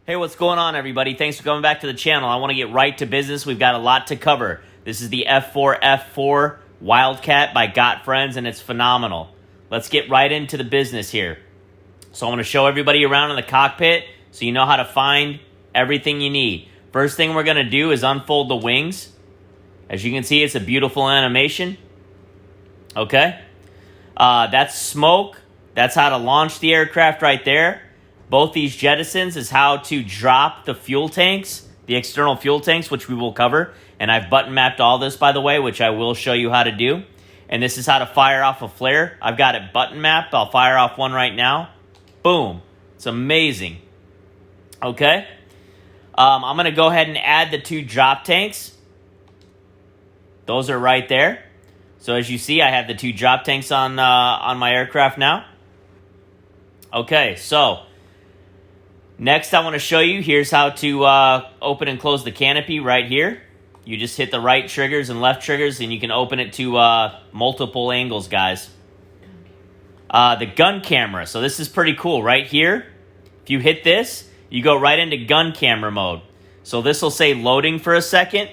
Hey, what's going on, everybody? Thanks for coming back to the channel. I want to get right to business. We've got a lot to cover. This is the F4F-4 WILDCAT by Got Friends, and it's phenomenal. Let's get right into the business here. So I want to show everybody around in the cockpit so you know how to find everything you need. First thing we're going to do is unfold the wings. As you can see, it's a beautiful animation. Okay? That's smoke. That's how to launch the aircraft right there. Both these jettisons is how to drop the fuel tanks, the external fuel tanks, which we will cover. And I've button mapped all this, by the way, which I will show you how to do. And this is how to fire off a flare. I've got it button mapped. I'll fire off one right now. Boom. It's amazing. Okay. I'm going to go ahead and add the two drop tanks. Those are right there. So as you see, I have the two drop tanks on my aircraft now. Okay, so next I want to show you, here's how to open and close the canopy right here. You just hit the right triggers and left triggers, and you can open it to multiple angles, guys. The gun camera, so this is pretty cool. Right here, if you hit this, you go right into gun camera mode. So this will say loading for a second,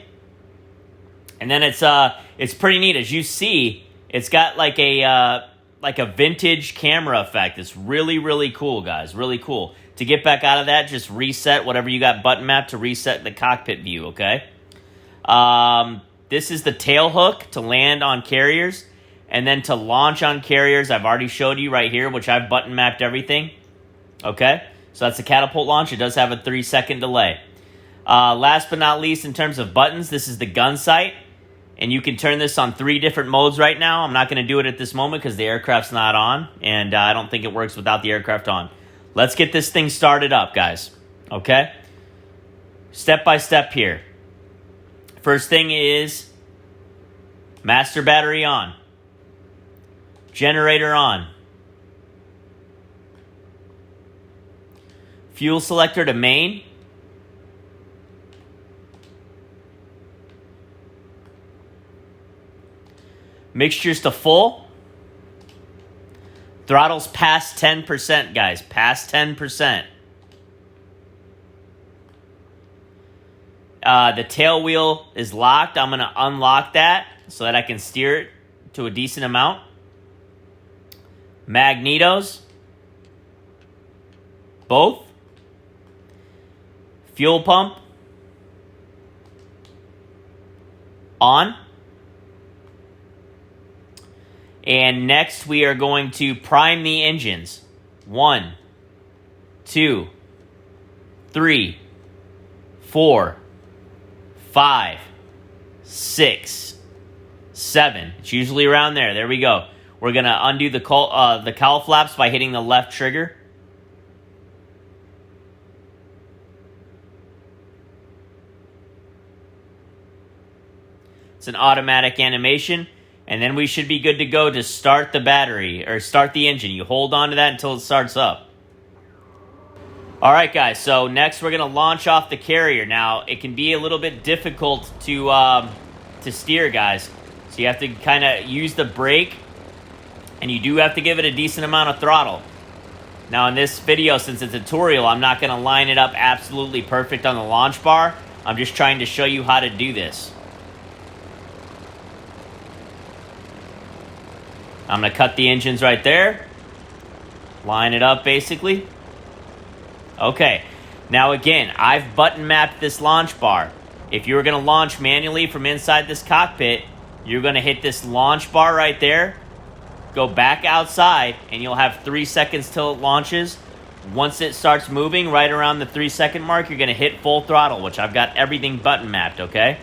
and then it's pretty neat. As you see, it's got like a vintage camera effect. It's really, really cool, guys. Really cool. To get back out of that, just reset whatever you got button mapped to reset the cockpit view, okay? This is the tail hook to land on carriers. And then to launch on carriers, I've already showed you right here, which I've button mapped everything. Okay? So that's the catapult launch. It does have a 3-second delay. Last but not least, in terms of buttons, this is the gun sight. And you can turn this on 3 different modes right now. I'm not going to do it at this moment because the aircraft's not on. And I don't think it works without the aircraft on. Let's get this thing started up, guys. Okay? Step by step here. First thing is master battery on. Generator on. Fuel selector to main. Mixtures to full. Throttle's past 10%, guys. Past 10%. The tail wheel is locked. I'm going to unlock that so that I can steer it to a decent amount. Magnetos. Both. Fuel pump. On. And next we are going to prime the engines. 1, 2, 3, 4, 5, 6, 7. It's usually around there. There we go. We're going to undo the cowl flaps by hitting the left trigger. It's an automatic animation. And then we should be good to go to start the battery, or start the engine. You hold on to that until it starts up. All right, guys, so next we're going to launch off the carrier. Now, it can be a little bit difficult to steer, guys. So you have to kind of use the brake, and you do have to give it a decent amount of throttle. Now, in this video, since it's a tutorial, I'm not going to line it up absolutely perfect on the launch bar. I'm just trying to show you how to do this. I'm going to cut the engines right there. Line it up, basically. Okay. Now, again, I've button mapped this launch bar. If you were going to launch manually from inside this cockpit, you're going to hit this launch bar right there, go back outside, and you'll have 3 seconds till it launches. Once it starts moving right around the 3-second mark, you're going to hit full throttle, which I've got everything button mapped, okay?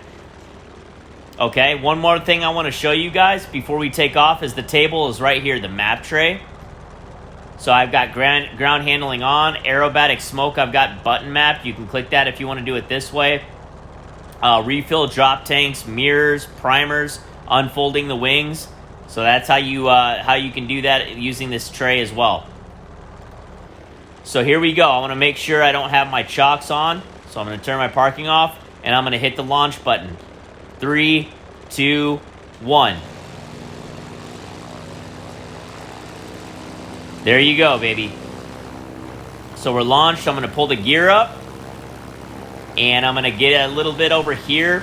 Okay, one more thing I want to show you guys before we take off is the table is right here, the map tray. So I've got ground handling on, aerobatic smoke I've got button mapped. You can click that if you want to do it this way. Refill drop tanks, mirrors, primers, unfolding the wings. So that's how you can do that using this tray as well. So here we go. I want to make sure I don't have my chocks on. So I'm going to turn my parking off, and I'm going to hit the launch button. 3, 2, 1. There you go, baby. So we're launched. I'm going to pull the gear up. And I'm going to get a little bit over here.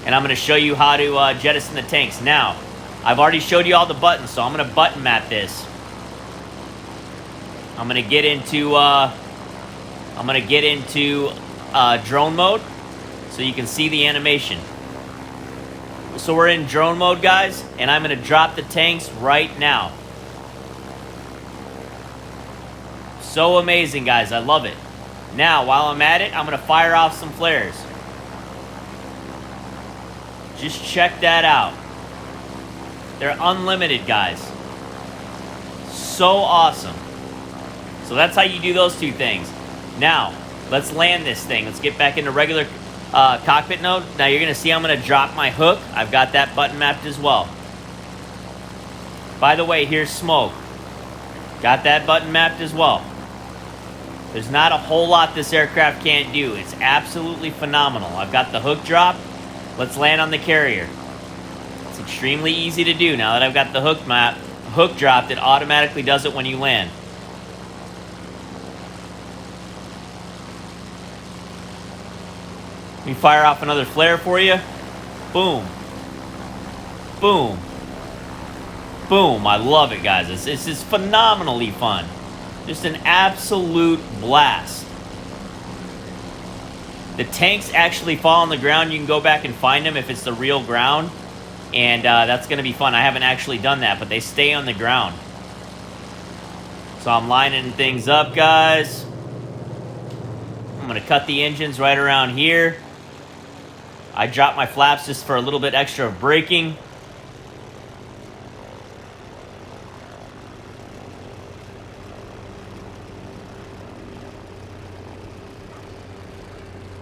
And I'm going to show you how to jettison the tanks. Now, I've already showed you all the buttons, so I'm going to button map this. I'm going to get into drone mode so you can see the animation. So we're in drone mode, guys, and I'm going to drop the tanks right now. So amazing, guys. I love it. Now, while I'm at it, I'm going to fire off some flares. Just check that out. They're unlimited, guys. So awesome. So that's how you do those two things. Now, let's land this thing. Let's get back into regular cockpit mode. Now you're going to see I'm going to drop my hook. I've got that button mapped as well. By the way, here's smoke. Got that button mapped as well. There's not a whole lot this aircraft can't do. It's absolutely phenomenal. I've got the hook dropped. Let's land on the carrier. It's extremely easy to do. Now that I've got the hook dropped, it automatically does it when you land. Let me fire off another flare for you. Boom. Boom. Boom. I love it, guys. This is phenomenally fun. Just an absolute blast. The tanks actually fall on the ground. You can go back and find them if it's the real ground. And that's going to be fun. I haven't actually done that, but they stay on the ground. So I'm lining things up, guys. I'm going to cut the engines right around here. I dropped my flaps just for a little bit extra of braking.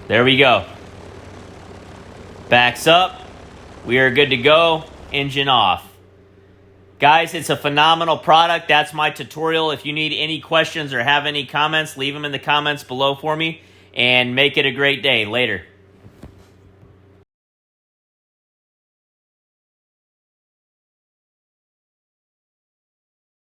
There we go. Backs up. We are good to go. Engine off. Guys, it's a phenomenal product. That's my tutorial. If you need any questions or have any comments, leave them in the comments below for me. And make it a great day. Later.